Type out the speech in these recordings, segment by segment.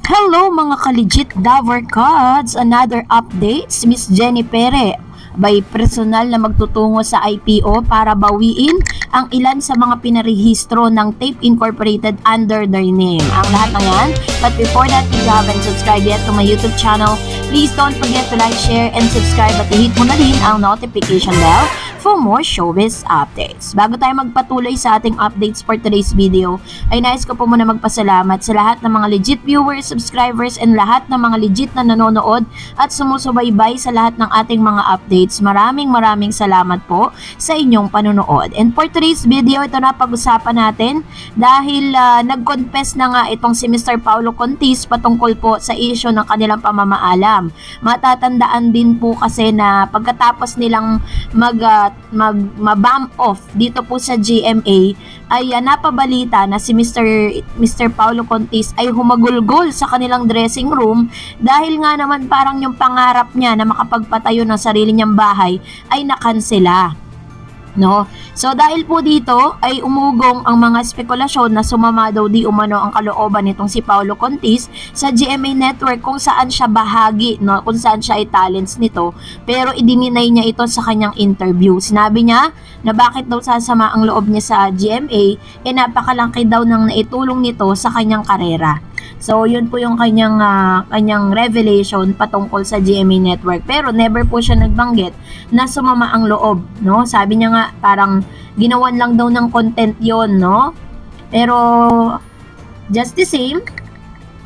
Hello mga ka-legit Dover Cards! Another update, si Miss Jenny Pere by personal na magtutungo sa IPO para bawiin ang ilan sa mga pinarehistro ng Tape Incorporated under their name. Ang lahat ng yan. But before that, if you haven't subscribed yet to my YouTube channel, please don't forget to like, share, and subscribe at i-hit mo na rin ang notification bell for more showbiz updates. Bago tayo magpatuloy sa ating updates for today's video, ay nais ko po muna magpasalamat sa lahat ng mga legit viewers, subscribers, and lahat ng mga legit na nanonood at sumusubaybay sa lahat ng ating mga updates. Maraming salamat po sa inyong panunood. And for today's video, ito na pag-usapan natin dahil nag-confess na nga itong si Mr. Paulo Contis patungkol po sa issue ng kanilang pamamaalam. Matatandaan din po kasi na pagkatapos nilang mag-bump off dito po sa GMA ay napabalita na si Mr. Paulo Contis ay humagulgol sa kanilang dressing room dahil nga naman parang yung pangarap niya na makapagpatayo ng sarili niyang bahay ay nakansela. No? So dahil po dito ay umugong ang mga spekulasyon na sumama daw di umano ang kalooban nitong si Paulo Contis sa GMA Network kung saan siya bahagi, no? Kung saan siya ay talents nito, pero idininay niya ito sa kanyang interview. Sinabi niya na bakit daw sasama ang loob niya sa GMA, napakalaki daw ng naitulong nito sa kanyang karera. So, yun po yung kanyang revelation patungkol sa GMA Network. Pero never po siya nagbanggit na sumama ang loob, no? Sabi niya nga parang ginawan lang daw ng content yon, no? Pero just the same,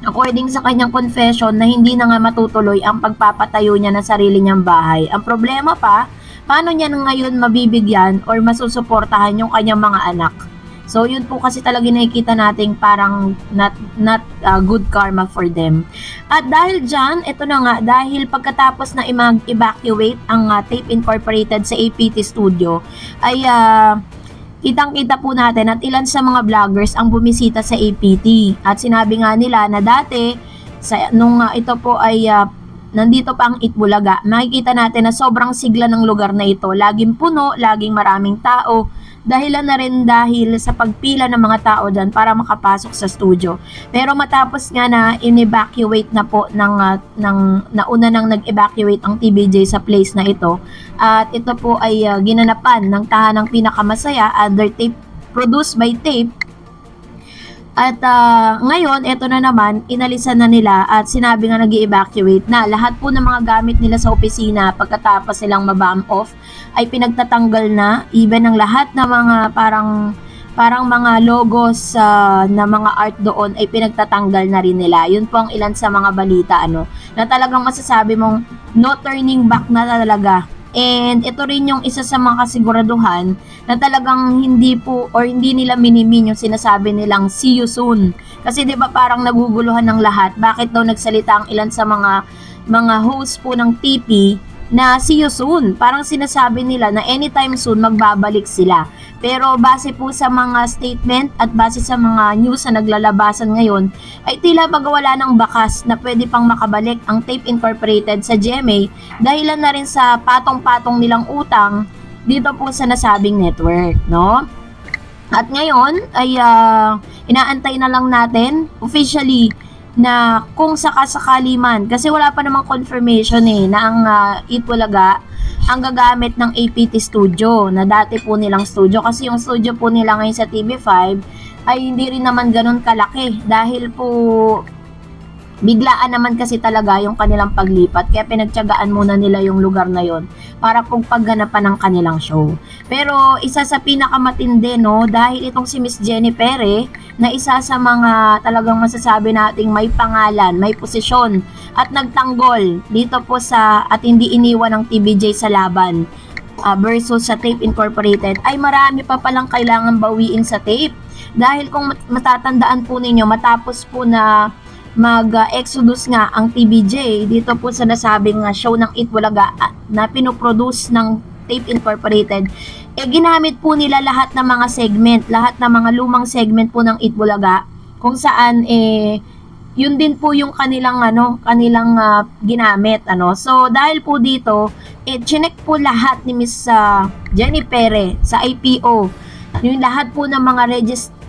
according sa kanyang confession na hindi na nga matutuloy ang pagpapatayo niya ng sarili niyang bahay. Ang problema pa, paano niya ngayon mabibigyan or masusuportahan yung kanyang mga anak? So, yun po kasi talaga nakikita natin parang not good karma for them. At dahil dyan, ito na nga, dahil pagkatapos na i-evacuate ang Tape Incorporated sa APT Studio, ay kitang-kita po natin at ilan sa mga vloggers ang bumisita sa APT. At sinabi nga nila na dati, nung ito po ay nandito pa ang Itbulaga, makikita natin na sobrang sigla ng lugar na ito. Laging puno, laging maraming tao. Dahilan na rin dahil sa pagpila ng mga tao dyan para makapasok sa studio. Pero matapos nga na in-evacuate na po nauna nang nag-evacuate ang TVJ sa place na ito. At ito po ay ginanapan ng tahanang pinakamasaya under Tape, produced by Tape. At ngayon, ito na naman, inalisan na nila at sinabi nga nag-evacuate na lahat po ng mga gamit nila sa opisina pagkatapos silang mabump off ay pinagtatanggal na, even ang lahat ng mga parang mga logos na mga art doon ay pinagtatanggal na rin nila. Yun po ang ilan sa mga balita na talagang masasabi mong no turning back na talaga. And ito rin yung isa sa mga kasiguraduhan na talagang hindi nila minimin yung sinasabi nilang see you soon. Kasi 'di ba parang naguguluhan ng lahat. Bakit daw nagsalita ang ilan sa mga host po ng TP na see you soon? Parang sinasabi nila na anytime soon magbabalik sila. Pero base po sa mga statement at base sa mga news na naglalabasan ngayon, ay tila magwala ng bakas na pwede pang makabalik ang Tape Incorporated sa GMA dahilan na rin sa patong-patong nilang utang dito po sa nasabing network, no? At ngayon ay inaantay na lang natin officially na kung sakasakali man, kasi wala pa namang confirmation na ang Itbulaga ang gagamit ng APT Studio na dati po nilang studio, kasi yung studio po nila ngayon sa TV5 ay hindi rin naman ganun kalaki dahil po biglaan naman kasi talaga yung kanilang paglipat, kaya pinagtiyagaan muna nila yung lugar na yon para kung pagganapan ng kanilang show. Pero isa sa pinakamatindi, no, dahil itong si Miss Jenny Pere na isa sa mga talagang masasabi nating may pangalan, may posisyon at nagtanggol dito po at hindi iniwan ng TVJ sa laban versus sa Tape Incorporated, ay marami pa palang kailangan bawiin sa Tape. Dahil kung matatandaan po ninyo, matapos po na mag-exodus nga ang TVJ dito po sa nasabing show ng Itbulaga na pinoproduce ng Tape Incorporated, ginamit po nila lahat ng mga segment, lahat ng mga lumang segment po ng Itbulaga kung saan yun din po yung kanilang ginamit So dahil po dito chinek po lahat ni Miss Jenny Pere sa IPO yung lahat po ng mga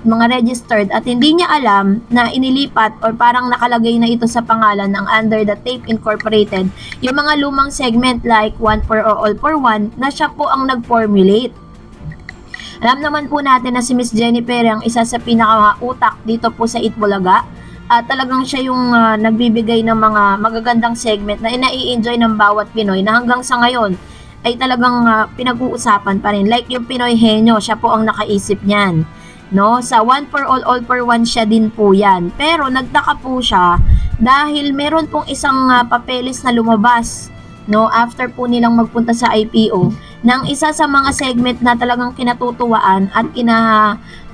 mga registered at hindi niya alam na inilipat or parang nakalagay na ito sa pangalan ng Under the Tape Incorporated yung mga lumang segment like One for All for One na siya po ang nag-formulate. Alam naman po natin na si Miss Jenny Perez ang isa sa pinaka-utak dito po sa Itbulaga at talagang siya yung nagbibigay ng mga magagandang segment na nai-enjoy ng bawat Pinoy na hanggang sa ngayon ay talagang pinag-uusapan pa rin. Like yung Pinoy Henyo, siya po ang nakaisip niyan. No? Sa One for All for One siya din po yan. Pero nagtaka po siya dahil meron pong isang papeles na lumabas, no, after po nilang magpunta sa IPO ng isa sa mga segment na talagang kinatutuwaan at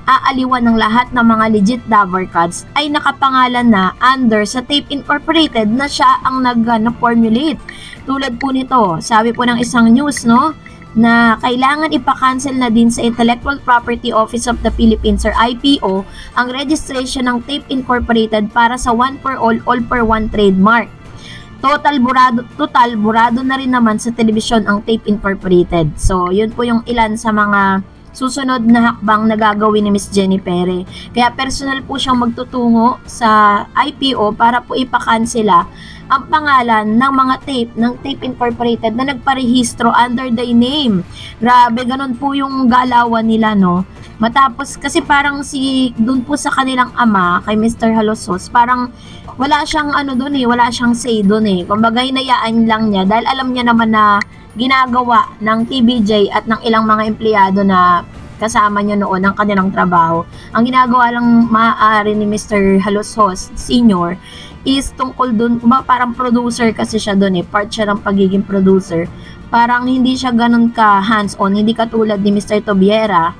aaliwan ng lahat ng mga legit Dabber Cats ay nakapangalan na under sa Tape Incorporated na siya ang nag-formulate. Tulad po nito, sabi po ng isang news, no, na kailangan ipa-cancel na din sa Intellectual Property Office of the Philippines or IPO ang registration ng Tape Incorporated para sa One for All for One trademark. Total burado na rin naman sa telebisyon ang Tape Incorporated. So, yun po yung ilan sa mga susunod na hakbang na gagawin ni Miss Jenny Perez. Kaya personal po siyang magtutungo sa IPO para po ipakansela ang pangalan ng mga tape ng Tape Incorporated na nagparehistro under the name. Grabe, ganun po yung galawan nila, no? Matapos, kasi parang dun po sa kanilang ama, kay Mr. Halosos, parang wala siyang wala siyang say dun eh. Kumbaga, hinayaan lang niya dahil alam niya naman na ginagawa ng TVJ at ng ilang mga empleyado na kasama niya noon ang kanilang trabaho. Ang ginagawa lang maaari ni Mr. Halosos Sr. is tungkol dun, parang producer kasi siya dun eh, part siya ng pagiging producer. Parang hindi siya ganun ka hands-on, hindi katulad ni Mr. Tobiera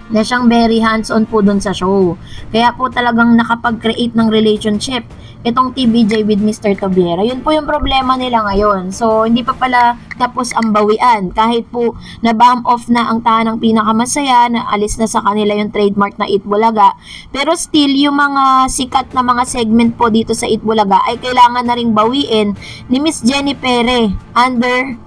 na siyang very hands-on po dun sa show. Kaya po talagang nakapag-create ng relationship itong TVJ with Mr. Tobiera. Yun po yung problema nila ngayon. So, hindi pa pala tapos ang bawian. Kahit po na-bump off na ang tahanang pinakamasaya, na alis na sa kanila yung trademark na Itbulaga. Pero still, yung mga sikat na mga segment po dito sa Itbulaga ay kailangan na ring bawiin ni Miss Jenny Perez under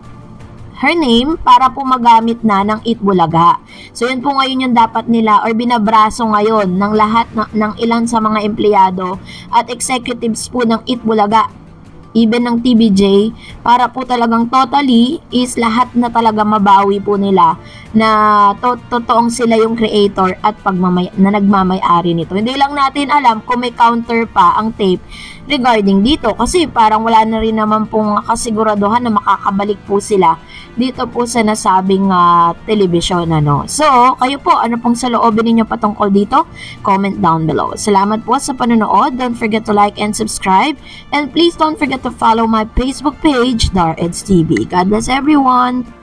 her name para po magamit na ng Itbulaga. So, yun po ngayon yung dapat nila or binabraso ngayon ng lahat ng ilan sa mga empleyado at executives po ng Itbulaga, even ng TVJ, para po talagang totally is lahat na talaga mabawi po nila na totoong sila yung creator at na nagmamay-ari nito. Hindi lang natin alam kung may counter pa ang tape regarding dito kasi parang wala na rin naman pong kasiguraduhan na makakabalik po sila dito po sa nasabing telebisyon, ano. So, kayo po, ano pong saloobin ninyo patungkol dito? Comment down below. Salamat po sa panonood. Don't forget to like and subscribe. And please don't forget to follow my Facebook page, Dar Eds TV. God bless everyone!